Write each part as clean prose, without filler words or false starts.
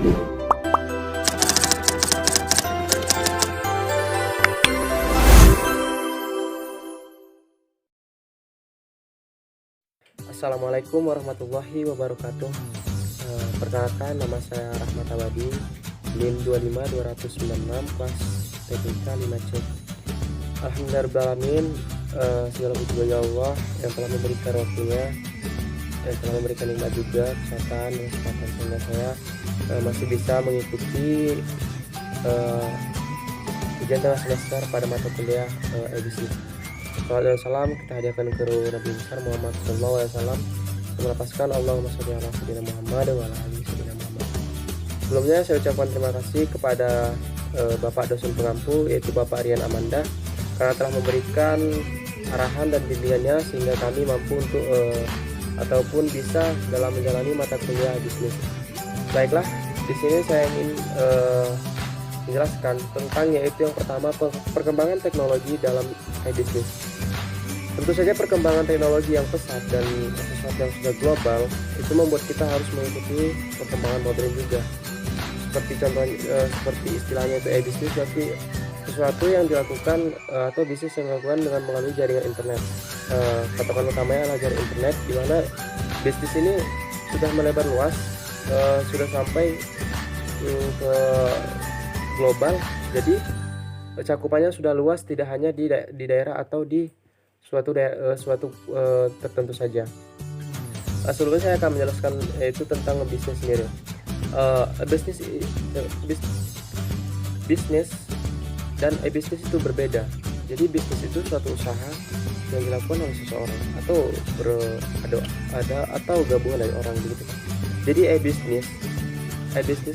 Assalamualaikum warahmatullahi wabarakatuh. Perkenalkan, nama saya Rahmat Abadi, NIM 25296, kelas TPK 5C. Alhamdulillahirrahmanirrahim, segala puji bagi Allah yang telah memberikan waktunya, yang telah memberikan nikmat juga, kesehatan dan kesempatan, sehingga saya masih bisa mengikuti ujian tengah semester pada mata kuliah ABC. Salawat dan salam kita hadiahkan ke Nabi besar Muhammad SAW, melepaskan Allahumma sholli ala sayyidina Muhammad wa ala ali sayyidina Muhammad. Sebelumnya saya ucapkan terima kasih kepada Bapak dosen pengampu, yaitu Bapak Rian Amanda, karena telah memberikan arahan dan bimbingannya sehingga kami mampu untuk ataupun bisa dalam menjalani mata kuliah bisnis. Baiklah, di sini saya ingin menjelaskan tentang, yaitu yang pertama, perkembangan teknologi dalam bisnis. Tentu saja perkembangan teknologi yang pesat dan sesuatu yang sudah global itu membuat kita harus mengikuti perkembangan modern juga. Seperti contohnya, seperti istilahnya itu bisnis, berarti sesuatu yang dilakukan atau bisnis yang dilakukan dengan melalui jaringan internet. Patokan utamanya adalah jaringan internet, di mana bisnis ini sudah melebar luas, sudah sampai ke global. Jadi cakupannya sudah luas, tidak hanya di daerah atau di suatu tertentu saja. Sebelumnya saya akan menjelaskan yaitu tentang bisnis sendiri. Bisnis dan bisnis itu berbeda. Jadi bisnis itu suatu usaha yang dilakukan oleh seseorang atau gabungan dari orang begitu. Jadi bisnis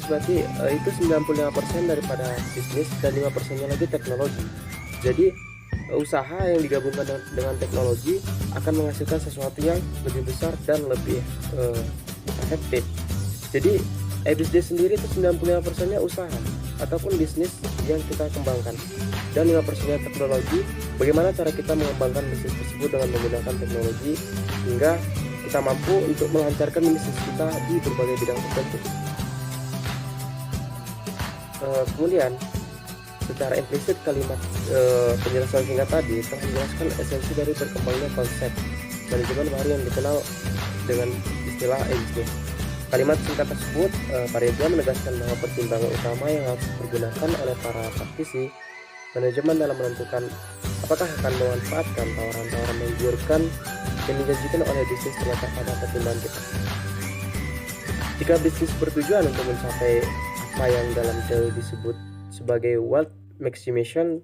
berarti itu 95% daripada bisnis dan 5%-nya lagi teknologi. Jadi usaha yang digabungkan dengan teknologi akan menghasilkan sesuatu yang lebih besar dan lebih efektif. Jadi bisnis sendiri itu 95%-nya usaha ataupun bisnis yang kita kembangkan, dan 5%-nya teknologi, bagaimana cara kita mengembangkan bisnis tersebut dengan menggunakan teknologi hingga kita mampu untuk melancarkan bisnis kita di berbagai bidang tertentu. Kemudian secara implisit kalimat penjelasan singkat tadi telah menjelaskan esensi dari berkembangnya konsep manajemen baru yang dikenal dengan istilah bisnis. Kalimat singkat tersebut pada intinya menegaskan bahwa pertimbangan utama yang harus dipergunakan oleh para praktisi manajemen dalam menentukan apakah akan memanfaatkan tawaran-tawaran menggiurkan yang dijanjikan oleh bisnis terletak pada pertimbangan kita. Jika bisnis bertujuan untuk mencapai apa yang dalam teori disebut sebagai wealth maximization,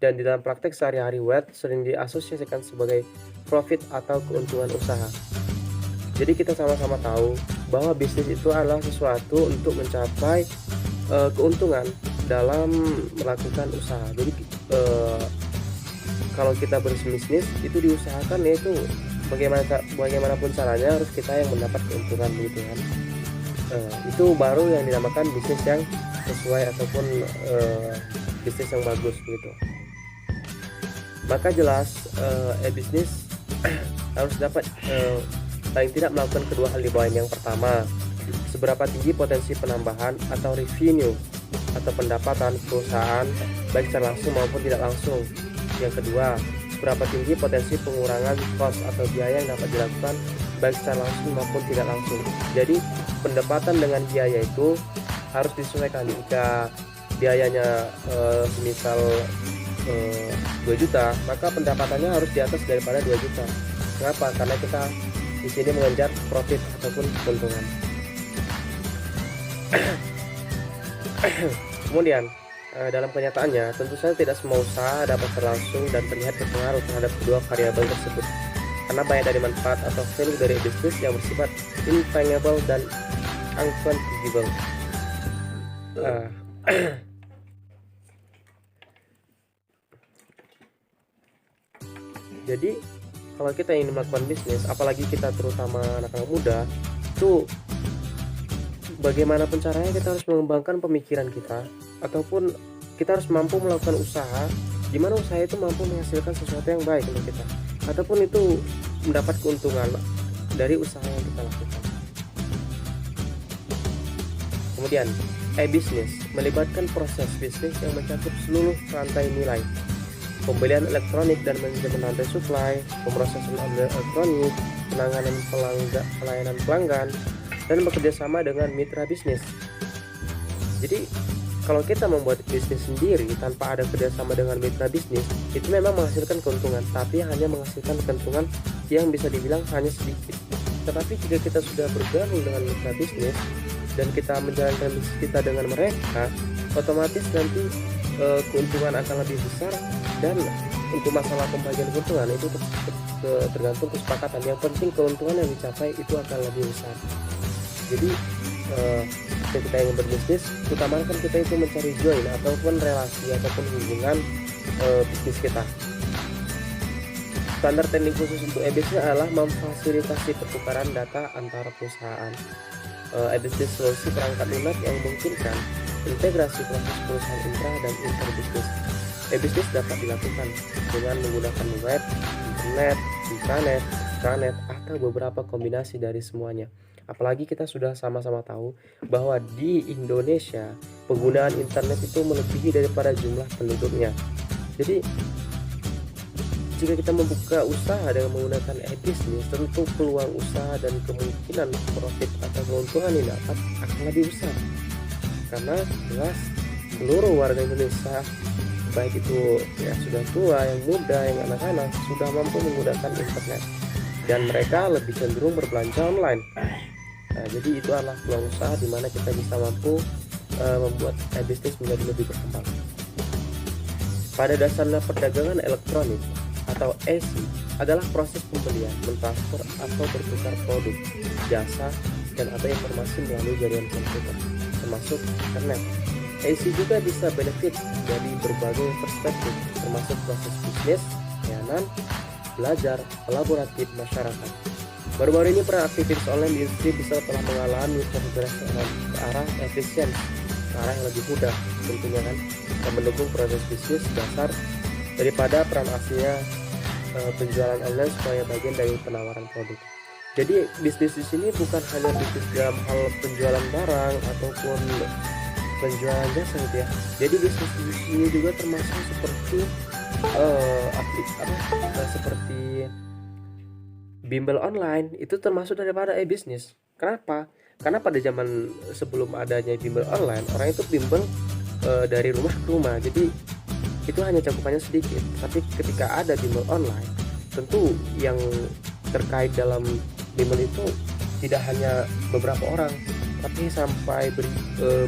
dan di dalam praktek sehari-hari wealth sering diasosiasikan sebagai profit atau keuntungan usaha. Jadi kita sama-sama tahu bahwa bisnis itu adalah sesuatu untuk mencapai keuntungan dalam melakukan usaha. Jadi kalau kita berbisnis itu diusahakan, yaitu bagaimanapun caranya harus kita yang mendapat keuntungan begitu kan. Itu baru yang dinamakan bisnis yang sesuai ataupun bisnis yang bagus begitu. Maka jelas bisnis harus dapat paling tidak melakukan kedua hal di bawah ini. Yang pertama, seberapa tinggi potensi penambahan atau revenue atau pendapatan perusahaan baik secara langsung maupun tidak langsung. Yang kedua, seberapa tinggi potensi pengurangan cost atau biaya yang dapat dilakukan baik secara langsung maupun tidak langsung. Jadi pendapatan dengan biaya itu harus disesuaikan. Jika biayanya semisal 2 juta, maka pendapatannya harus di atas daripada 2 juta. Kenapa? Karena kita di sini mengejar profit ataupun keuntungan. Kemudian dalam kenyataannya tentu saja tidak semua usaha dapat langsung dan terlihat berpengaruh terhadap kedua variabel tersebut, karena banyak dari manfaat atau value dari bisnis yang bersifat intangible dan unquantifiable. Jadi kalau kita ingin melakukan bisnis, apalagi kita terutama anak-anak muda, itu bagaimanapun caranya kita harus mengembangkan pemikiran kita, ataupun kita harus mampu melakukan usaha di mana usaha itu mampu menghasilkan sesuatu yang baik untuk kita, ataupun itu mendapat keuntungan dari usaha yang kita lakukan. Kemudian e-business melibatkan proses bisnis yang mencakup seluruh rantai nilai, pembelian elektronik dan manajemen rantai supply, pemrosesan elektronik, penanganan pelayanan pelanggan, dan bekerja sama dengan mitra bisnis. Jadi kalau kita membuat bisnis sendiri tanpa ada kerjasama dengan mitra bisnis, itu memang menghasilkan keuntungan, tapi hanya menghasilkan keuntungan yang bisa dibilang hanya sedikit. Tetapi jika kita sudah bergabung dengan mitra bisnis dan kita menjalankan bisnis kita dengan mereka, otomatis nanti keuntungan akan lebih besar. Dan untuk masalah pembagian keuntungan itu tergantung kesepakatan. Yang penting keuntungan yang dicapai itu akan lebih besar. Jadi ketika kita ingin berbisnis, utamakan kita itu mencari join ataupun relasi ataupun hubungan bisnis kita. Standar teknik khusus untuk e-business adalah memfasilitasi pertukaran data antara perusahaan. E-business solusi perangkat lunak yang memungkinkan integrasi proses perusahaan intra dan interbisnis. E-business dapat dilakukan dengan menggunakan web, internet, intranet, atau beberapa kombinasi dari semuanya. Apalagi kita sudah sama-sama tahu bahwa di Indonesia penggunaan internet itu melebihi daripada jumlah penduduknya. Jadi jika kita membuka usaha dengan menggunakan e-business, tentu peluang usaha dan kemungkinan profit atau keuntungan yang dapat akan lebih besar. Karena jelas seluruh warga Indonesia, baik itu yang sudah tua, yang muda, yang anak-anak, sudah mampu menggunakan internet dan mereka lebih cenderung berbelanja online. Nah, jadi itu adalah peluang usaha di mana kita bisa mampu membuat e-business menjadi lebih berkembang. Pada dasarnya perdagangan elektronik atau EC adalah proses pembelian, mentransfer atau bertukar produk, jasa, dan atau informasi melalui jaringan komputer, termasuk internet. EC juga bisa benefit dari berbagai perspektif, termasuk proses bisnis, layanan, belajar, kolaboratif, masyarakat. Baru-baru ini peran aktivitas online di industri bisa telah mengalami progresi ke arah efisien, ke arah yang lebih mudah tentunya kan, dan mendukung proses bisnis dasar daripada peran aslinya penjualan online sebagai bagian dari penawaran produk. Jadi bisnis di sini bukan hanya bisnis dalam hal penjualan barang ataupun penjualan jasa gitu ya. Jadi bisnis di sini juga termasuk seperti seperti bimbel online, itu termasuk daripada e-bisnis. Kenapa? Karena pada zaman sebelum adanya bimbel online, orang itu bimbel dari rumah ke rumah. Jadi itu hanya cakupannya sedikit. Tapi ketika ada bimbel online, tentu yang terkait dalam bimbel itu tidak hanya beberapa orang, tapi sampai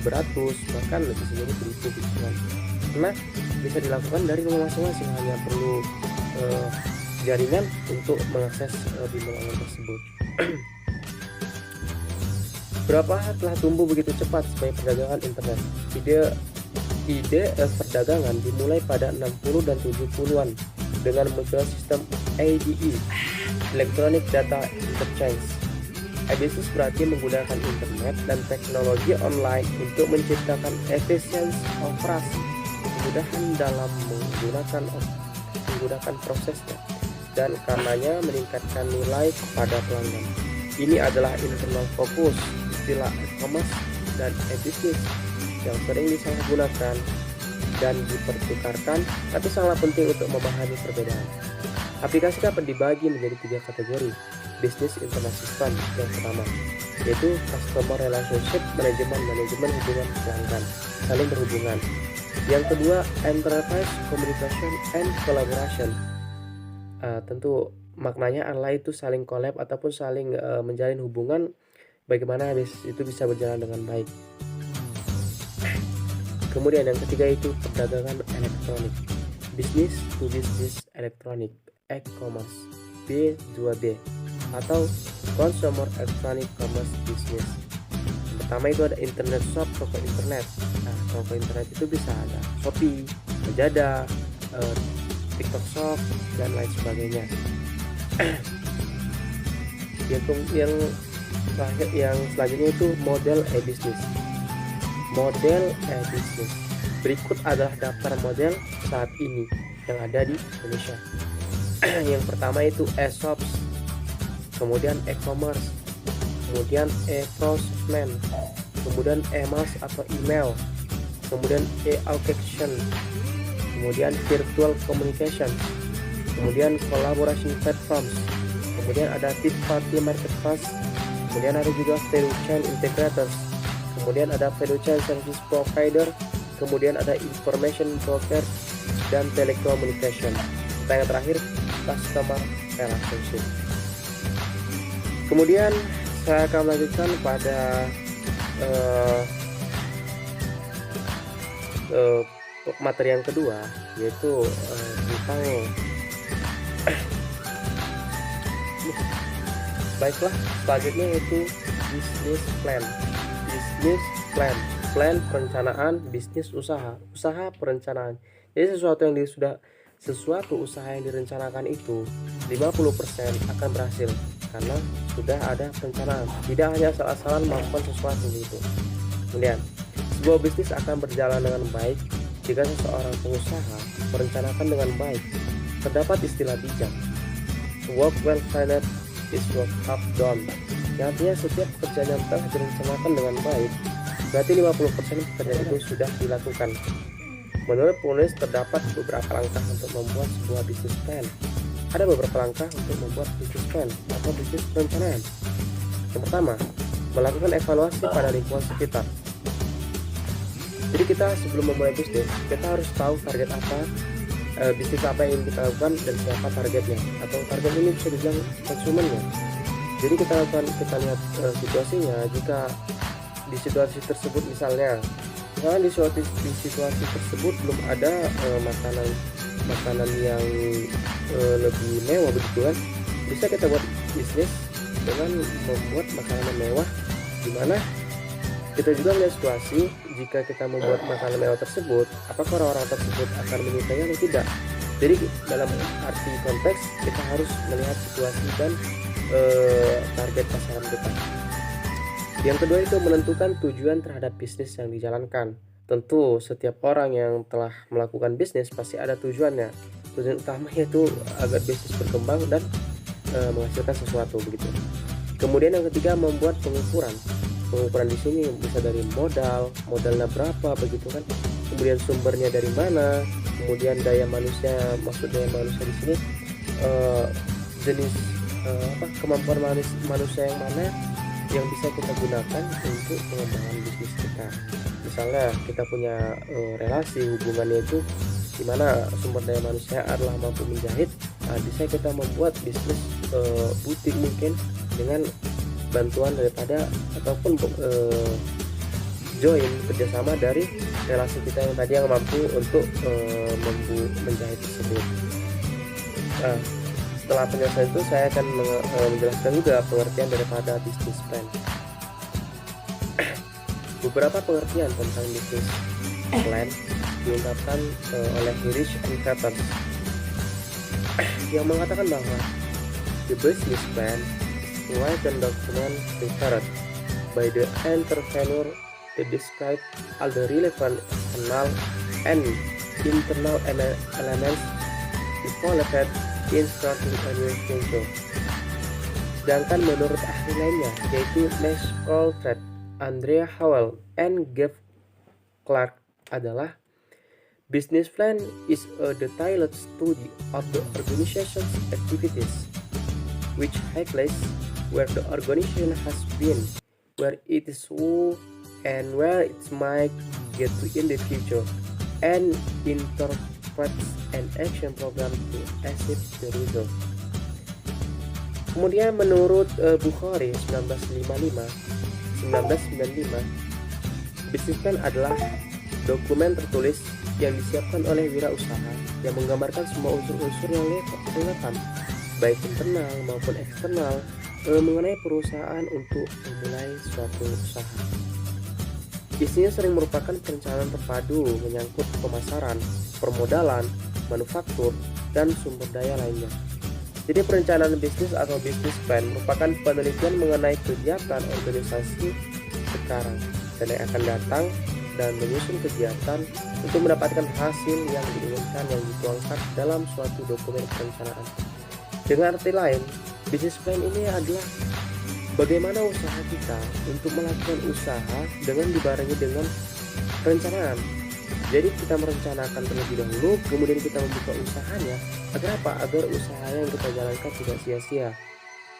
beratus, bahkan bisa jadi beribu gitu kan. Karena bisa dilakukan dari rumah masing-masing, hanya perlu jaringan untuk mengakses bimbel online tersebut. Berapa telah tumbuh begitu cepat sebagai perdagangan internet? Ide perdagangan dimulai pada 60 dan 70-an dengan munculnya sistem ADE, Electronic Data Interchange. E-business berarti menggunakan internet dan teknologi online untuk menciptakan efisiensi operasi, kemudahan dalam menggunakan prosesnya, dan karenanya meningkatkan nilai kepada pelanggan. Ini adalah internal fokus istilah e-commerce dan e-business yang sering disalahgunakan dan dipertukarkan, tapi sangat penting untuk memahami perbedaan. Aplikasi dapat dibagi menjadi 3 kategori. Business Internet System yang pertama, yaitu Customer Relationship manajemen hubungan pelanggan, saling berhubungan. Yang kedua, Enterprise Communication and Collaboration. Tentu maknanya adalah itu saling collab ataupun saling menjalin hubungan, bagaimana bisnis itu bisa berjalan dengan baik. Kemudian yang ketiga itu perdagangan elektronik, Business to Business Elektronik, e-commerce, B2B, atau Consumer Electronic Commerce Business. Yang pertama itu ada internet shop, toko internet. Nah, toko internet itu bisa ada Shopee, Lazada, TikTok Shop, dan lain sebagainya. Yang selanjutnya itu model e-business. Model e-business berikut adalah daftar model saat ini yang ada di Indonesia. Yang pertama itu e-shops, kemudian e-commerce, kemudian e-procurement, kemudian email atau email, kemudian e-auction, kemudian virtual communication, kemudian collaboration platforms, kemudian ada third party marketplace, kemudian ada juga value chain integrators, kemudian ada value chain service provider, kemudian ada information broker, dan telecommunication. Yang terakhir, customer relationship. Kemudian saya akan melanjutkan pada materi yang kedua, yaitu tentang baiklah, selanjutnya yaitu business plan. Plan perencanaan bisnis usaha perencanaan. Jadi sesuatu usaha yang direncanakan itu 50% akan berhasil karena sudah ada perencanaan, tidak hanya asal-asalan melakukan sesuatu gitu. Kemudian sebuah bisnis akan berjalan dengan baik jika seseorang pengusaha merencanakan dengan baik. Terdapat istilah bijak, work well planned is work half done, yang artinya setiap pekerjaan yang telah direncanakan dengan baik berarti 50% pekerjaan itu sudah dilakukan. Menurut penulis, terdapat beberapa langkah untuk membuat sebuah bisnis plan. Ada beberapa langkah untuk membuat bisnis plan atau bisnis perencanaan. Yang pertama, melakukan evaluasi pada lingkungan sekitar. Jadi kita sebelum memulai bisnis, kita harus tahu target apa, bisnis apa yang ingin kita lakukan, dan siapa targetnya. Atau target ini bisa dibilang konsumennya. Jadi kita lihat situasinya. Jika di situasi tersebut misalnya di situasi tersebut belum ada makanan yang lebih mewah begitu kan, bisa kita buat bisnis dengan membuat makanan mewah, dimana kita juga melihat situasi jika kita membuat makanan mewah tersebut, apakah orang-orang tersebut akan menyukainya atau tidak. Jadi dalam arti konteks kita harus melihat situasi dan target pasaran kita. Yang kedua itu menentukan tujuan terhadap bisnis yang dijalankan. Tentu setiap orang yang telah melakukan bisnis pasti ada tujuannya. Tujuan utamanya itu agar bisnis berkembang dan menghasilkan sesuatu begitu. Kemudian yang ketiga membuat pengukuran. Pengukuran di sini bisa dari modalnya berapa begitu kan. Kemudian sumbernya dari mana, kemudian daya manusia, maksud daya manusia di sini jenis kemampuan manusia yang mana yang bisa kita gunakan untuk pengembangan bisnis kita. Misalnya kita punya relasi hubungannya itu dimana sumber daya manusia adalah mampu menjahit, bisa kita membuat bisnis butik mungkin dengan bantuan daripada ataupun join kerjasama dari relasi kita yang tadi yang mampu untuk menjahit tersebut. Setelah penjelasan itu saya akan menjelaskan juga pengertian daripada business plan. Beberapa pengertian tentang business plan diungkapkan oleh Hirsch and Carter yang mengatakan bahwa the business plan is a written document prepared by the entrepreneur to describe all the relevant external and internal elements involved in starting a new venture. Sedangkan menurut ahli lainnya yaitu Les Coltrane, Andrea Howell, and Jeff Clark adalah business plan is a detailed study of the organization's activities, which highlights where the organization has been, where it is and where it might get to in the future, and interprets an action program to achieve the result. Kemudian menurut Bukhari 1995, business plan adalah dokumen tertulis yang disiapkan oleh wirausaha yang menggambarkan semua unsur-unsur yang relevan, baik internal maupun eksternal, mengenai perusahaan untuk memulai suatu usaha. Isinya sering merupakan perencanaan terpadu menyangkut pemasaran, permodalan, manufaktur, dan sumber daya lainnya. Jadi perencanaan bisnis atau business plan merupakan penelitian mengenai kegiatan organisasi sekarang dan yang akan datang dan menyusun kegiatan untuk mendapatkan hasil yang diinginkan yang dituangkan dalam suatu dokumen perencanaan. Dengan arti lain, business plan ini adalah bagaimana usaha kita untuk melakukan usaha dengan dibarengi dengan perencanaan. Jadi kita merencanakan terlebih dahulu, kemudian kita membuka usahanya. Agar apa? Agar usaha yang kita jalankan tidak sia-sia.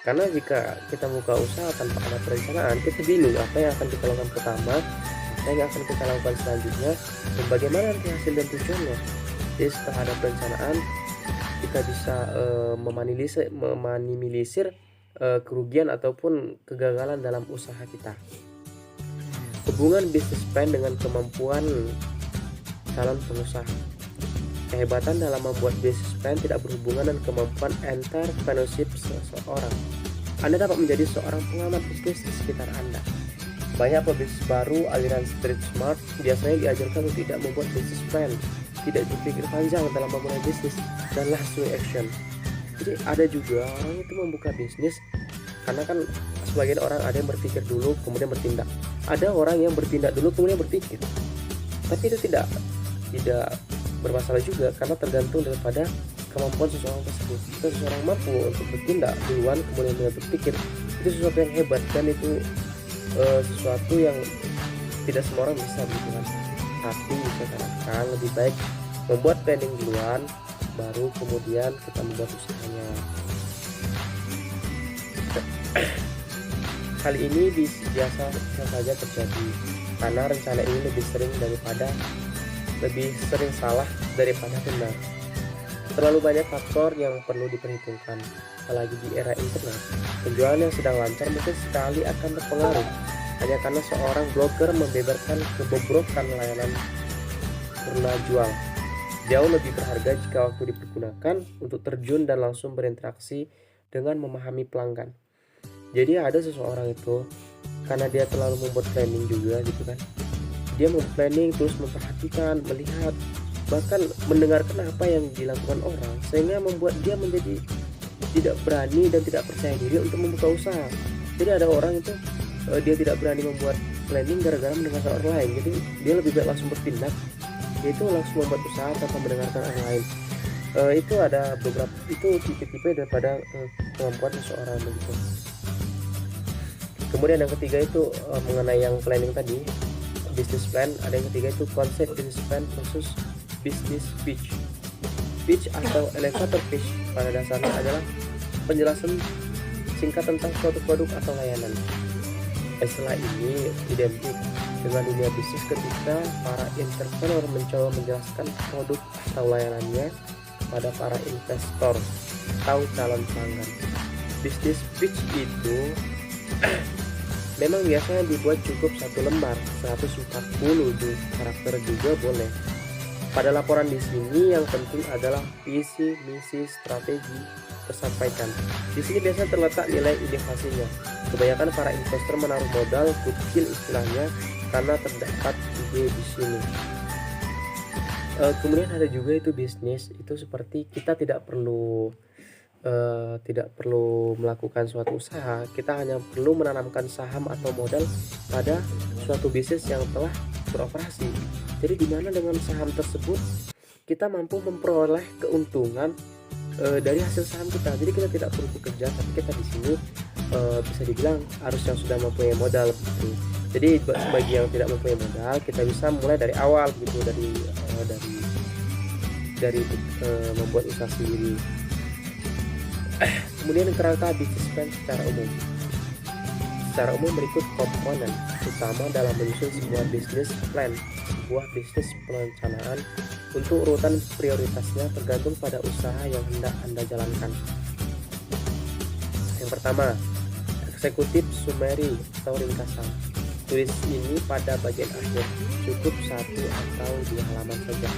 Karena jika kita buka usaha tanpa ada perencanaan, kita bingung apa yang akan kita lakukan pertama, apa yang akan kita lakukan selanjutnya, dan bagaimana nanti hasil dan tujuannya. Jadi setelah ada perencanaan, kita bisa meminimalisir kerugian ataupun kegagalan dalam usaha kita. Hubungan bisnis plan dengan kemampuan calon pengusaha. Kehebatan dalam membuat bisnis plan tidak berhubungan dengan kemampuan entrepreneurship seseorang. Anda dapat menjadi seorang pengamat bisnis di sekitar Anda. Banyak pebisnis baru aliran street smart biasanya diajarkan untuk tidak membuat bisnis plan, tidak berpikir panjang dalam memulai bisnis, dan langsung action. Jadi ada juga orang itu membuka bisnis karena kan sebagian orang ada yang berpikir dulu kemudian bertindak. Ada orang yang bertindak dulu kemudian berpikir. Tapi itu tidak bermasalah juga karena tergantung daripada kemampuan seseorang tersebut. Jika seseorang mampu untuk bertindak duluan kemudian dia berpikir, itu sesuatu yang hebat dan itu sesuatu yang tidak semua orang bisa gitu kan. Tapi seakan-akan lebih baik membuat planning duluan baru kemudian kita membuat usahanya. Hal ini bisa saja terjadi karena rencana ini lebih sering salah daripada benar. Terlalu banyak faktor yang perlu diperhitungkan, apalagi di era internet. Penjualan yang sedang lancar mungkin sekali akan terpengaruh hanya karena seorang blogger membeberkan kebobrokan layanan purna jual. Jauh lebih berharga jika waktu dipergunakan untuk terjun dan langsung berinteraksi dengan memahami pelanggan. Jadi ada seseorang itu karena dia terlalu membuat planning juga gitu kan. Dia planning terus memperhatikan, melihat, bahkan mendengarkan apa yang dilakukan orang, sehingga membuat dia menjadi tidak berani dan tidak percaya diri untuk membuka usaha. Jadi ada orang itu dia tidak berani membuat planning gara-gara mendengarkan orang lain. Jadi dia lebih baik langsung bertindak, yaitu langsung membuat usaha tanpa mendengarkan orang lain. Itu ada beberapa, itu tipe-tipe daripada kemampuan seseorang begitu. Kemudian yang ketiga itu mengenai yang planning tadi, business plan. Ada yang ketiga itu konsep business plan versus business pitch. Pitch atau elevator pitch pada dasarnya adalah penjelasan singkat tentang suatu produk atau layanan. Istilah ini identik dengan dunia bisnis ketika para entrepreneur mencoba menjelaskan produk atau layanannya kepada para investor atau calon pelanggan. Business pitch itu memang biasanya dibuat cukup satu lembar, 140 karakter juga boleh. Pada laporan di sini yang penting adalah visi, misi, strategi tersampaikan. Di sini biasanya terletak nilai inovasinya. Kebanyakan para investor menaruh modal kecil istilahnya karena terdapat ide di sini. Kemudian ada juga itu bisnis itu seperti kita tidak perlu melakukan suatu usaha, kita hanya perlu menanamkan saham atau modal pada suatu bisnis yang telah beroperasi. Jadi di mana dengan saham tersebut kita mampu memperoleh keuntungan dari hasil saham kita. Jadi kita tidak perlu bekerja, tapi kita di sini bisa dibilang harus yang sudah mempunyai modal begitu. Jadi bagi yang tidak mempunyai modal, kita bisa mulai dari awal gitu, dari membuat usaha sendiri. Kemudian kerangka bisnis plan secara umum. Secara umum berikut komponen utama dalam menyusun sebuah bisnis plan. Sebuah bisnis perencanaan untuk urutan prioritasnya tergantung pada usaha yang hendak Anda jalankan. Yang pertama, eksekutif summary atau ringkasan. Tulis ini pada bagian akhir, cukup 1 atau 2 halaman saja.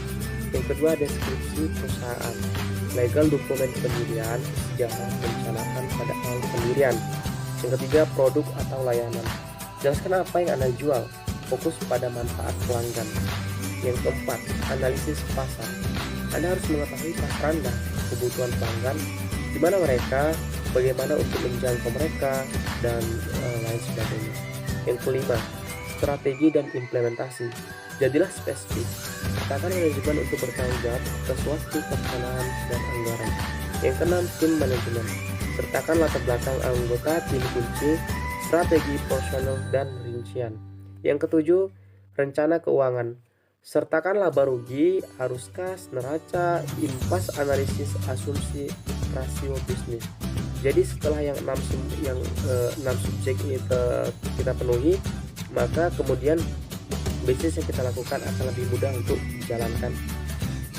Yang kedua, deskripsi perusahaan, legal dokumen pendirian, sejarah perencanaan pada awal pendirian. Yang ketiga, produk atau layanan, jelaskan apa yang Anda jual, fokus pada manfaat pelanggan. Yang keempat, analisis pasar, Anda harus mengetahui pasar Anda, kebutuhan pelanggan, di mana mereka, bagaimana untuk menjangkau mereka, dan lain sebagainya. Yang kelima, strategi dan implementasi, jadilah spesifik, sertakan manajemen untuk bertanggung jawab atas waktu pelaksanaan dan anggaran. Yang keenam, tim manajemen, sertakan latar belakang anggota tim kunci strategi, personal, dan rincian. Yang ketujuh, rencana keuangan. Sertakan laba rugi, arus kas, neraca, impas, analisis, asumsi, rasio bisnis. Jadi setelah yang 6 subjek ini kita penuhi, maka kemudian bisnis yang kita lakukan akan lebih mudah untuk dijalankan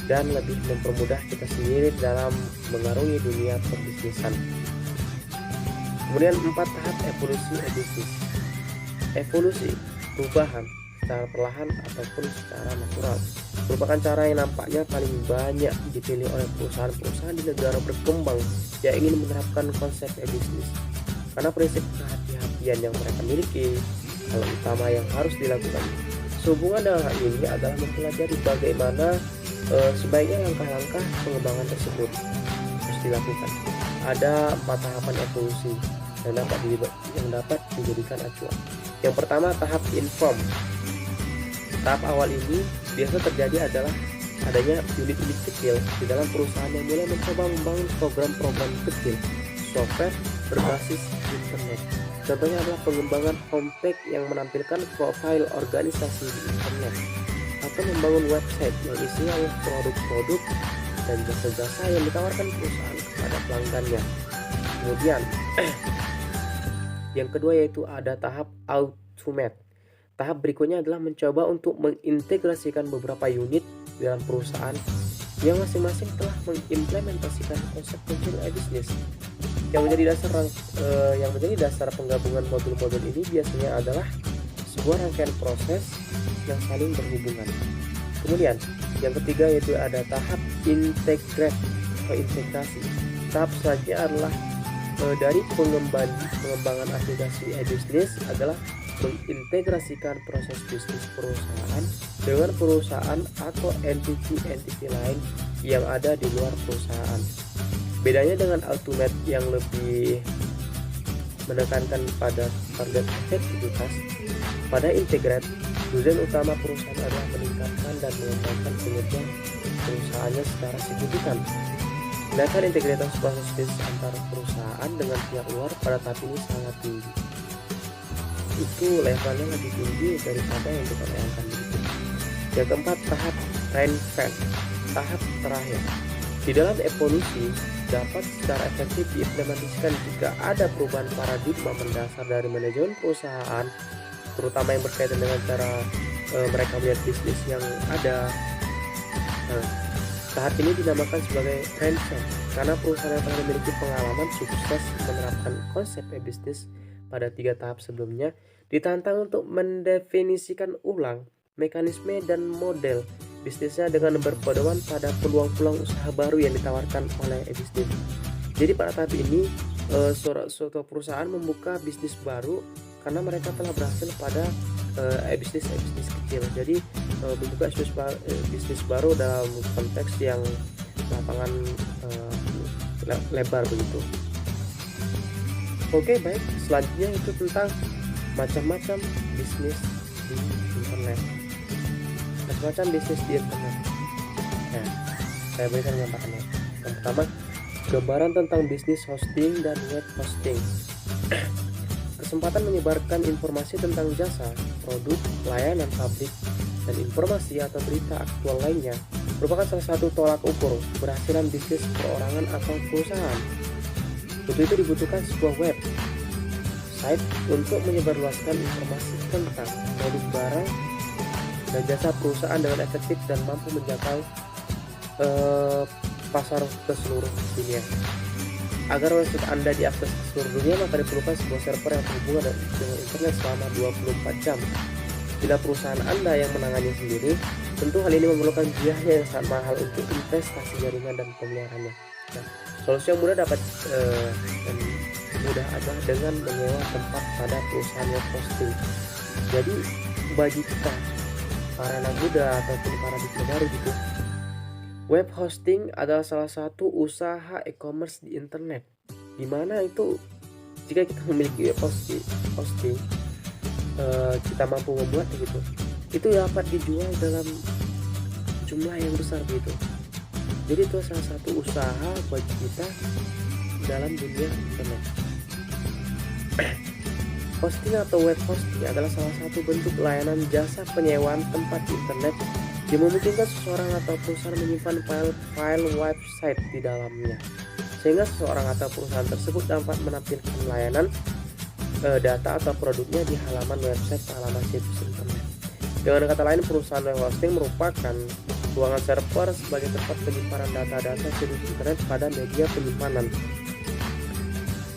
dan lebih mempermudah kita sendiri dalam mengarungi dunia perbisnisan. Kemudian 4 tahap evolusi bisnis. Evolusi, perubahan secara perlahan ataupun secara natural, merupakan cara yang nampaknya paling banyak dipilih oleh perusahaan-perusahaan di negara berkembang yang ingin menerapkan konsep bisnis. Karena prinsip kehati-hatian yang mereka miliki, hal utama yang harus dilakukan sehubungan dengan hal ini adalah mempelajari bagaimana sebaiknya langkah-langkah pengembangan tersebut harus dilakukan. Ada 4 tahapan evolusi yang dapat dijadikan acuan. Yang pertama, tahap inform. Tahap awal ini biasa terjadi adalah adanya unit-unit kecil di dalam perusahaan yang mulai mencoba membangun program-program kecil software berbasis internet. Contohnya adalah pengembangan homepage yang menampilkan profil organisasi di internet, atau membangun website yang isinya adalah produk-produk dan jasa-jasa yang ditawarkan perusahaan kepada pelanggannya. Kemudian yang kedua yaitu ada tahap automate. Tahap berikutnya adalah mencoba untuk mengintegrasikan beberapa unit dalam perusahaan yang masing-masing telah mengimplementasikan konsep tujuan bisnis. Yang menjadi dasar penggabungan modul-modul ini biasanya adalah sebuah rangkaian proses yang saling berhubungan. Kemudian yang ketiga yaitu ada tahap integrate atau integrasi. Tahap selanjutnya adalah dari pengembangan aplikasi e-bisnis adalah mengintegrasikan proses bisnis perusahaan dengan perusahaan atau entity lain yang ada di luar perusahaan. Bedanya dengan automate yang lebih menekankan pada target efektivitas, pada integrate tujuan utama perusahaan adalah meningkatkan dan mengembangkan kinerja perusahaannya secara signifikan. Sedangkan integritas proses bisnis antara perusahaan dengan pihak luar pada tahap ini sangat tinggi. Itu levelnya lebih tinggi daripada yang kita bayangkan berikut. Yang keempat, tahap reinvent, tahap terakhir. Di dalam evolusi dapat secara efektif diimplementasikan jika ada perubahan paradigma mendasar dari manajemen perusahaan, terutama yang berkaitan dengan cara mereka melihat bisnis yang ada. Tahap ini dinamakan sebagai reinvent karena perusahaan yang telah memiliki pengalaman sukses menerapkan konsep bisnis pada 3 tahap sebelumnya ditantang untuk mendefinisikan ulang mekanisme dan model bisnisnya dengan berpedoman pada peluang-peluang usaha baru yang ditawarkan oleh bisnis. Jadi pada tahap ini suatu perusahaan membuka bisnis baru karena mereka telah berhasil pada bisnis kecil. Jadi membuka bisnis baru dalam konteks yang lapangan lebar begitu. Oke, baik, selanjutnya itu tentang macam-macam bisnis di internet. Macam-macam bisnis di internet. Nah, saya berikan gambarannya. Yang pertama, gambaran tentang bisnis hosting dan web hosting. Kesempatan menyebarkan informasi tentang jasa, produk, layanan publik, dan informasi atau berita aktual lainnya merupakan salah satu tolak ukur keberhasilan bisnis perorangan atau perusahaan. Untuk itu dibutuhkan sebuah web site untuk menyebarluaskan informasi tentang produk, barang, dan jasa perusahaan dengan efektif dan mampu menjangkau pasar ke seluruh dunia. Agar website Anda diakses ke seluruh dunia, maka diperlukan sebuah server yang terhubung dengan internet selama 24 jam. Bila perusahaan Anda yang menangani sendiri, tentu hal ini memerlukan biaya yang sangat mahal untuk investasi jaringan dan pemeliharaannya. Nah, solusi yang mudah dan mudah adalah dengan menyewa tempat pada perusahaan web hosting. Jadi bagi kita para anak muda ataupun para bidadari gitu, web hosting adalah salah satu usaha e-commerce di internet, dimana itu jika kita memiliki web hosting kita mampu membuat gitu, itu dapat dijual dalam jumlah yang besar gitu. Jadi itu salah satu usaha bagi kita dalam dunia internet. Hosting atau web hosting adalah salah satu bentuk layanan jasa penyewaan tempat internet yang memungkinkan seseorang atau perusahaan menyimpan file-file website di dalamnya, sehingga seseorang atau perusahaan tersebut dapat menampilkan layanan data atau produknya di halaman website atau halaman situs internet. Dengan kata lain, perusahaan web hosting merupakan ruangan server sebagai tempat penyimpanan data-data situs internet pada media penyimpanan.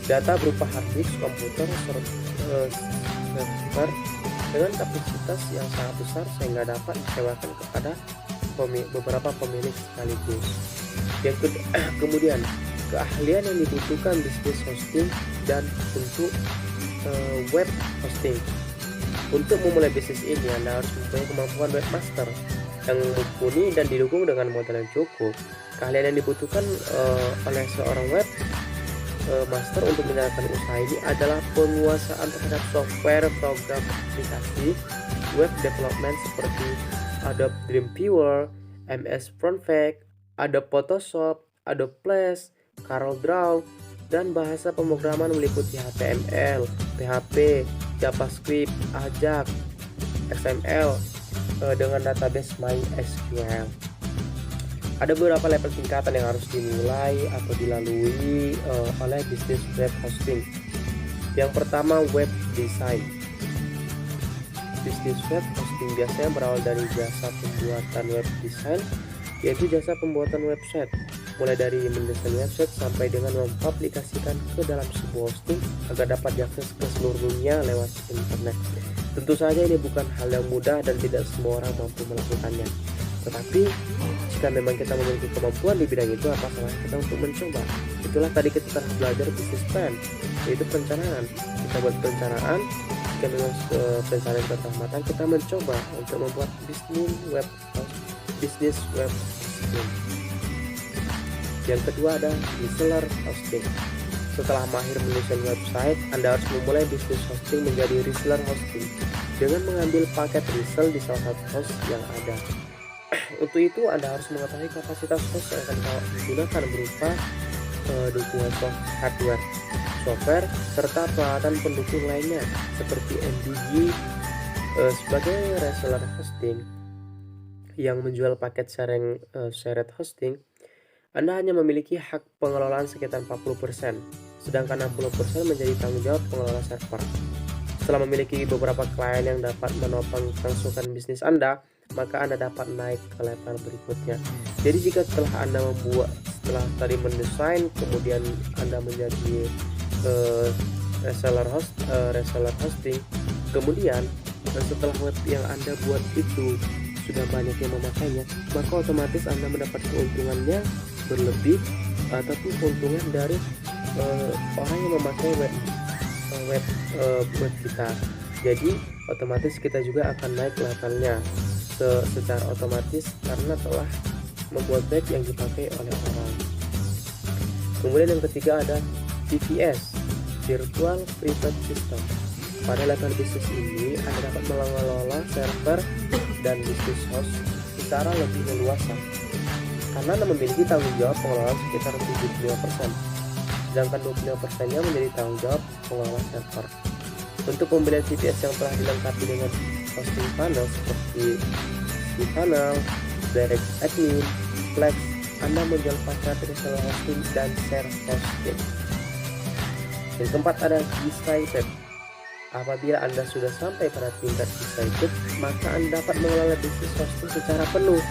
Data berupa hard disk, komputer, server dengan kapasitas yang sangat besar sehingga dapat disewakan kepada beberapa pemilik sekaligus. Kemudian, keahlian yang dibutuhkan bisnis hosting dan untuk web hosting. Untuk memulai bisnis ini, Anda harus mempunyai kemampuan webmaster yang mumpuni dan didukung dengan modal yang cukup. Keahlian yang dibutuhkan oleh seorang web master untuk menjalankan usaha ini adalah penguasaan terhadap software program aplikasi web development seperti Adobe Dreamweaver, MS Project, Adobe Photoshop, Adobe Flash, CorelDRAW, dan bahasa pemrograman meliputi HTML, PHP, JavaScript, Ajax, XML dengan database MySQL. Ada beberapa level tingkatan yang harus dimulai atau dilalui oleh bisnis web hosting. Yang pertama, web design. Bisnis web hosting biasanya berawal dari jasa pembuatan web design, yaitu jasa pembuatan website, mulai dari mendesain website sampai dengan mempublikasikan ke dalam sebuah hosting agar dapat diakses ke seluruh dunia lewat internet. Tentu saja ini bukan hal yang mudah dan tidak semua orang mampu melakukannya. Tetapi jika memang kita memiliki kemampuan di bidang itu, apa salah kita untuk mencoba? Itulah tadi kita telah belajar bisnis plan, yaitu perencanaan. Kita buat perencanaan, jika memang perencanaan kita telah matang, kita mencoba untuk membuat bisnis web hosting. Yang kedua ada reseller hosting. Setelah mahir mendesain website, Anda harus memulai bisnis hosting menjadi reseller hosting dengan mengambil paket resell di salah satu host yang ada. Untuk itu, Anda harus mengetahui kapasitas host yang akan digunakan berupa dukungan hardware, software, serta peralatan pendukung lainnya seperti MDG. Sebagai reseller hosting yang menjual paket shared hosting, Anda hanya memiliki hak pengelolaan sekitar 40%, sedangkan 60% menjadi tanggung jawab pengelola server. Setelah memiliki beberapa klien yang dapat menopang kelangsungan bisnis Anda, maka Anda dapat naik ke level berikutnya. Jadi jika setelah tadi mendesain, kemudian Anda menjadi reseller hosting, kemudian setelah web yang Anda buat itu sudah banyak yang memakainya, maka otomatis Anda mendapat keuntungannya berlebih ataupun keuntungan dari orang yang memakai web kita. Jadi otomatis kita juga akan naik levelnya secara otomatis karena telah membuat web yang dipakai oleh orang. Kemudian yang ketiga ada VPS, Virtual Private System. Pada level bisnis ini, Anda dapat mengelola server dan bisnis host secara lebih leluasa karena Anda memiliki tanggung jawab pengelolaan sekitar 75%, sedangkan 25%-nya menjadi tanggung jawab pengelola server. Untuk pembelian VPS yang telah dilengkapi dengan hosting panel seperti cPanel, Direct Admin, Flex, Anda menjual paket reseller hosting dan share hosting. Yang keempat ada decided. Apabila Anda sudah sampai pada tingkat decided, maka Anda dapat mengelola bisnis hosting secara penuh.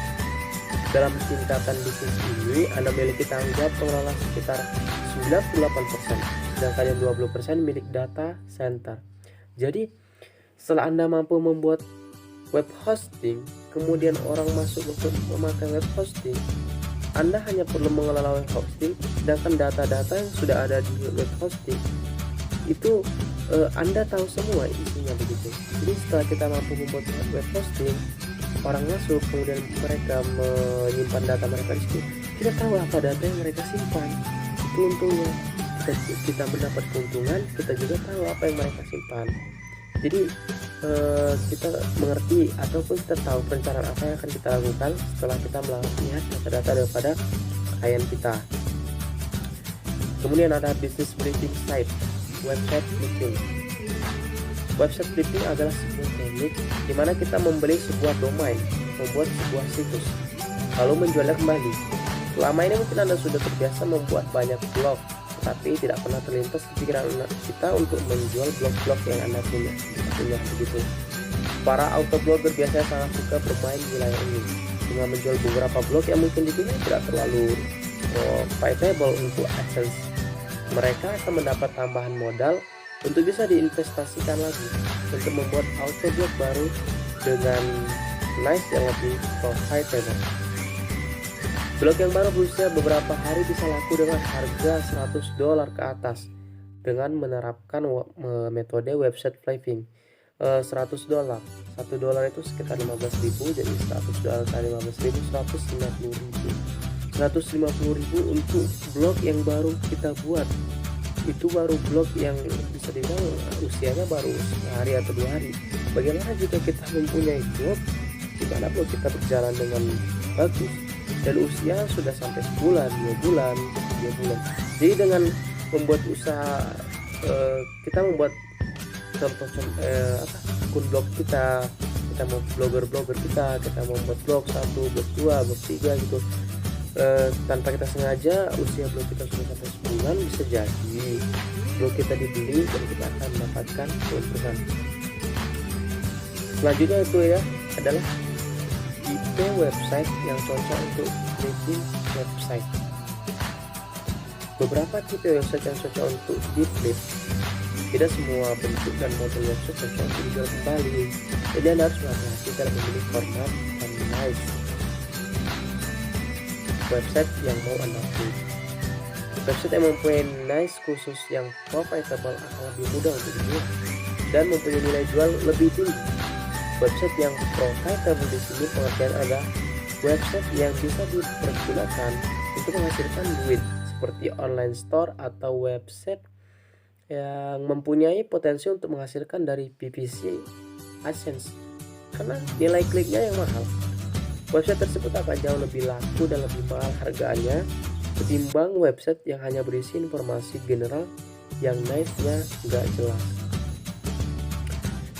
Dalam tingkatan bisnis ini, Anda memiliki tanggung jawab pengelola sekitar 98%, sedangkan yang 20% milik data center. Jadi, setelah Anda mampu membuat web hosting, kemudian orang masuk untuk memakai web hosting, Anda hanya perlu mengelola web hosting, sedangkan data-data yang sudah ada di web hosting itu Anda tahu semua isinya begitu. Jadi setelah kita mampu membuat web hosting, orang masuk kemudian mereka menyimpan data mereka di situ, kita tahu apa data yang mereka simpan. Itu untungnya kita mendapat keuntungan, kita juga tahu apa yang mereka simpan. Jadi kita mengerti ataupun kita tahu perencanaan apa yang akan kita lakukan setelah kita melihat data-data daripada klien kita. Kemudian ada business briefing site, website briefing. Website flipping adalah sebuah teknik di mana kita membeli sebuah domain, membuat sebuah situs, lalu menjualnya kembali. Selama ini mungkin Anda sudah terbiasa membuat banyak blog, tetapi tidak pernah terlintas di pikiran kita untuk menjual blog-blog yang Anda punya begitu. Para autoblogger biasanya sangat suka bermain di wilayah ini dengan menjual beberapa blog yang mungkin dinilai tidak terlalu profitable untuk AdSense. Mereka akan mendapat tambahan modal untuk bisa diinvestasikan lagi untuk membuat autoblog baru dengan nice yang lebih profitable. Blog yang baru berusia beberapa hari bisa laku dengan harga $100 ke atas dengan menerapkan metode website flipping. $100, $1 itu sekitar 15.000, jadi $100 kali 15.000, 150.000 untuk blog yang baru kita buat. Itu baru blog yang bisa dibilang usianya baru sehari atau 2 hari. Bagaimana jika kita mempunyai blog di mana blog kita berjalan dengan bagus dan usia sudah sampai sebulan, 2 bulan. Jadi dengan membuat usaha, kita membuat contoh akun blog kita mau blogger kita mau buat blog 1, blog 2, blog 3 gitu. Tanpa kita sengaja usia blog kita sudah sampai sebulan, bisa jadi blog kita dibeli dan kita akan mendapatkan keuntungan. Selanjutnya itu ya adalah tipe website yang cocok untuk flipping website. Beberapa tipe website yang cocok untuk di flip. Tidak semua bentuk dan model website cocok untuk dijual kembali, jadi Anda harus berhati-hati dalam memilih format dan nice website yang mau Anda flip. Website yang mempunyai nice khusus yang profitable akan lebih mudah untuk dijual dan mempunyai nilai jual lebih tinggi. Website yang profitable di sini pengertian adalah website yang bisa dipergunakan untuk menghasilkan duit, seperti online store atau website yang mempunyai potensi untuk menghasilkan dari PPC AdSense karena nilai kliknya yang mahal. Website tersebut akan jauh lebih laku dan lebih mahal harganya ketimbang website yang hanya berisi informasi general yang nice-nya nggak jelas.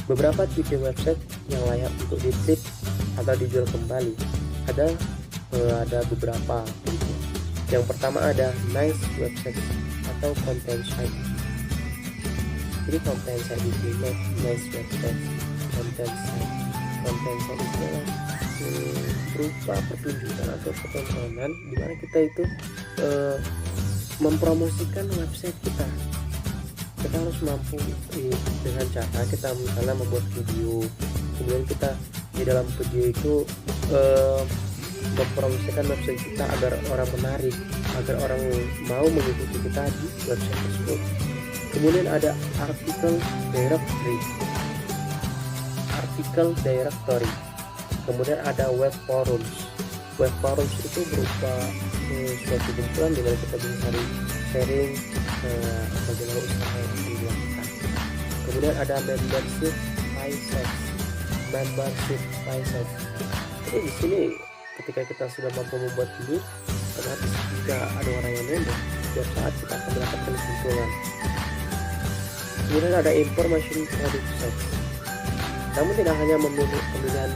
Beberapa tipe website yang layak untuk di-flip atau dijual kembali ada beberapa. Yang pertama ada nice website atau content site. Jadi content site itu nice website, content site itu adalah berupa pertunjukan atau pertontonan di mana kita itu mempromosikan website kita. Kita harus mampu dengan cara kita misalnya membuat video, kemudian kita di dalam video itu mempromosikan website kita agar orang menarik, agar orang mau mengikuti kita di website tersebut. Kemudian ada artikel directory. Kemudian ada web forums. Web forums itu berupa suatu kumpulan di mana kita bisa sharing bagaimana usaha yang akan dilakukan. Kemudian ada membership sites. Jadi di sini ketika kita sudah mampu membuat ini, otomatis jika ada orang yang member, setiap saat kita akan mendapatkan keuntungan. Kemudian ada information product sites. Namun tidak hanya pemilihan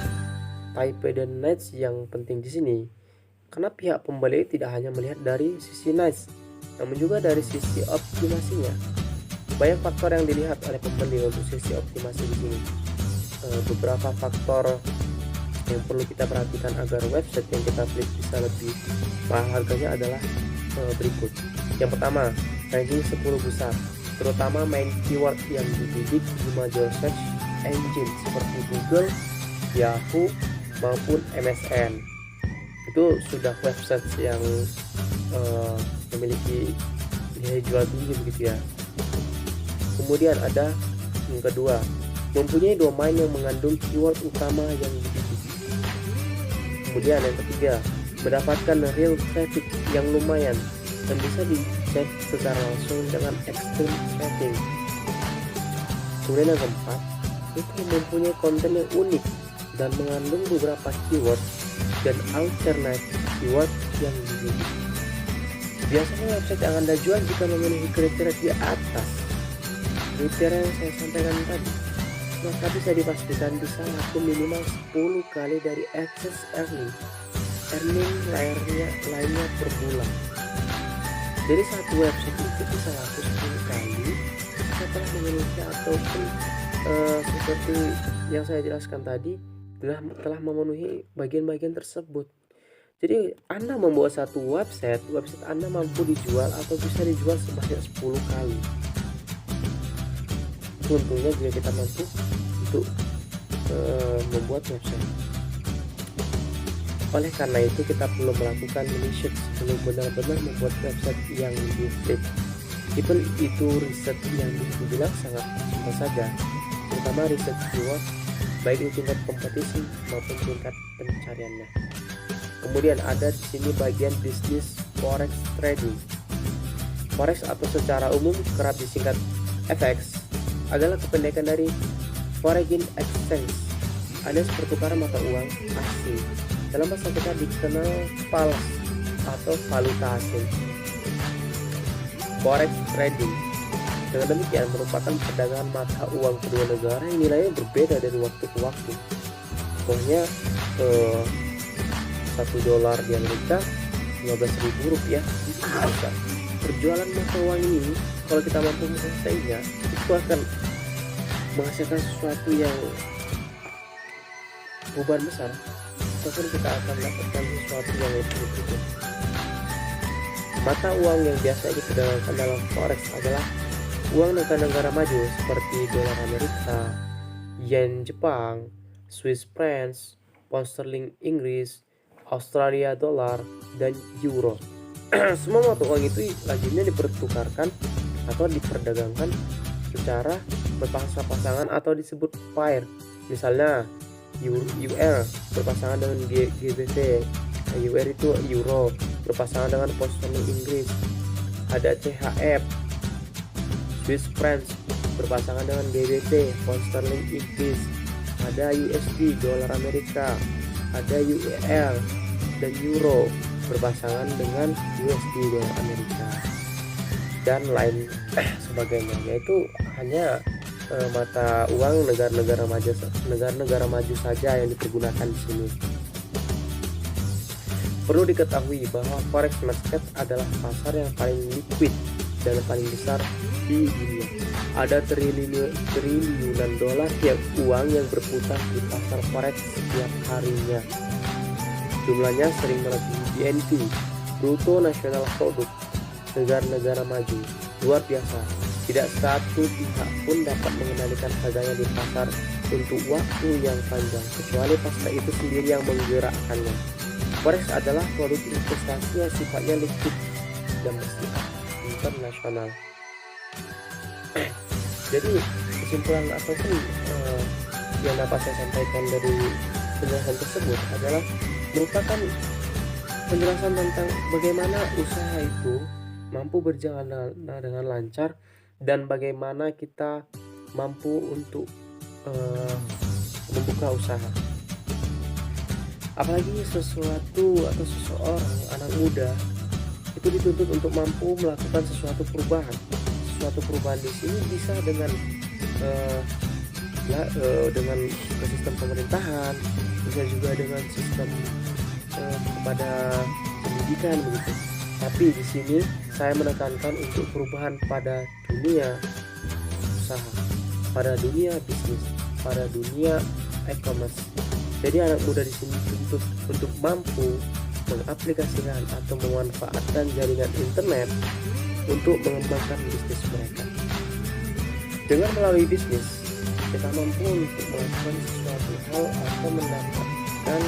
type dan niche yang penting di sini, karena pihak pembeli tidak hanya melihat dari sisi niche, namun juga dari sisi optimasinya. Banyak faktor yang dilihat oleh pembeli untuk sisi optimasi di sini. Beberapa faktor yang perlu kita perhatikan agar website yang kita klik bisa lebih mahal harganya adalah berikut. Yang pertama, ranking 10 besar, terutama main keyword yang dibidik di major search engine seperti Google, Yahoo, maupun MSN. Itu sudah website yang memiliki nilai jual tinggi begitu ya. Kemudian ada yang kedua, mempunyai domain yang mengandung keyword utama yang dibidik. Kemudian yang ketiga, mendapatkan real traffic yang lumayan dan bisa dicek secara langsung dengan extreme tracking. Kemudian yang keempat, itu mempunyai konten yang unik dan mengandung beberapa keyword dan alternatif keyword yang dibidik. Biasanya website yang Anda jual jika memenuhi kriteria di atas kriteria yang saya sampaikan tadi, maka bisa dipastikan bisa laku minimal 10 kali dari excess earning lainnya per bulan. Jadi satu website itu bisa laku 10 kali setelah memiliki ataupun seperti yang saya jelaskan tadi telah memenuhi bagian-bagian tersebut. Jadi Anda membuat satu website Anda mampu dijual atau bisa dijual sebanyak 10 kali. Untungnya jika kita mampu untuk membuat website. Oleh karena itu kita perlu melakukan research sebelum benar-benar membuat website yang diklik. Even itu riset yang dibilang sangat simpel saja, terutama riset keyword baik di tingkat kompetisi maupun tingkat pencariannya. Kemudian ada di sini bagian bisnis forex trading. Forex atau secara umum kerap disingkat FX adalah kependekan dari foreign exchange, alias pertukaran mata uang asing. Dalam bahasa kita dikenal FALS atau valuta asing. Forex trading dengan demikian merupakan perdagangan mata uang kedua negara yang nilainya berbeda dari waktu ke waktu. Contohnya $1 di Amerika 15.000 rupiah di Indonesia. Perjualan mata uang ini kalau kita mampu menguasainya itu akan menghasilkan sesuatu yang perubahan besar, ataupun kita akan mendapatkan sesuatu yang lebih berbeda. Mata uang yang biasa diperdagangkan dalam forex adalah uang negara-negara maju seperti dolar Amerika, yen Jepang, Swiss francs, pound sterling Inggris, Australia dollar, dan euro. Semua mata uang itu lazimnya dipertukarkan atau diperdagangkan secara berpasangan atau disebut pair. Misalnya UR berpasangan dengan GBP, UR itu euro berpasangan dengan pound sterling Inggris. Ada CHF Swiss francs berpasangan dengan GBP, pound sterling Inggris. Ada USD dolar Amerika, ada UEL dan euro berpasangan dengan USD dolar Amerika dan lain sebagainya. Yaitu hanya mata uang negara-negara maju saja yang dipergunakan di sini. Perlu diketahui bahwa forex market adalah pasar yang paling liquid dan paling besar di dunia. Ada triliunan dolar tiap uang yang berputar di pasar forex setiap harinya. Jumlahnya sering melebihi BNP, Bruto Nasional Produk, negara-negara maju. Luar biasa. Tidak satu pihak pun dapat mengendalikan harganya di pasar untuk waktu yang panjang, kecuali pasar itu sendiri yang menggerakkannya. Forex adalah produk investasi yang sifatnya liquid dan bersifat internasional. Jadi kesimpulan ataupun yang dapat saya sampaikan dari penjelasan tersebut adalah merupakan penjelasan tentang bagaimana usaha itu mampu berjalan dengan lancar dan bagaimana kita mampu untuk membuka usaha. Apalagi sesuatu atau seseorang anak muda itu dituntut untuk mampu melakukan sesuatu perubahan. Suatu perubahan di sini bisa dengan ke sistem pemerintahan, bisa juga dengan sistem kepada pendidikan begitu. Tapi di sini saya menekankan untuk perubahan pada dunia usaha, pada dunia bisnis, pada dunia e-commerce. Jadi anak muda di sini dituntut untuk mampu mengaplikasikan atau memanfaatkan jaringan internet untuk mengembangkan bisnis mereka. Dengan melalui bisnis, kita mampu untuk melakukan sesuatu hal atau mendapatkan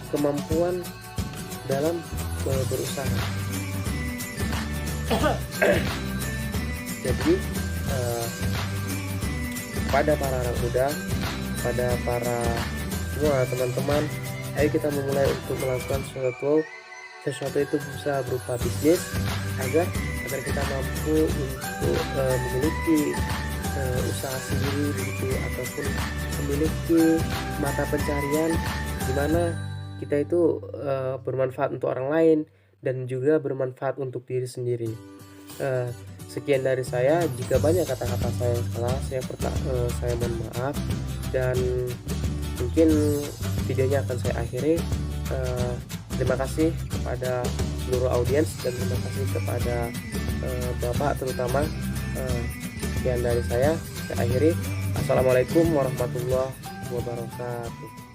kemampuan dalam berusaha. Jadi pada para anak muda, pada para semua teman-teman, ayo kita memulai untuk melakukan sesuatu itu bisa berupa bisnis agar kita mampu untuk memiliki usaha sendiri begitu, ataupun memiliki mata pencarian di mana kita itu bermanfaat untuk orang lain dan juga bermanfaat untuk diri sendiri. Sekian dari saya, jika banyak kata-kata saya yang salah, saya mohon maaf, dan mungkin videonya akan saya akhiri. Terima kasih kepada seluruh audiens dan terima kasih kepada Bapak terutama. Sekian dari saya akhiri. Assalamualaikum warahmatullahi wabarakatuh.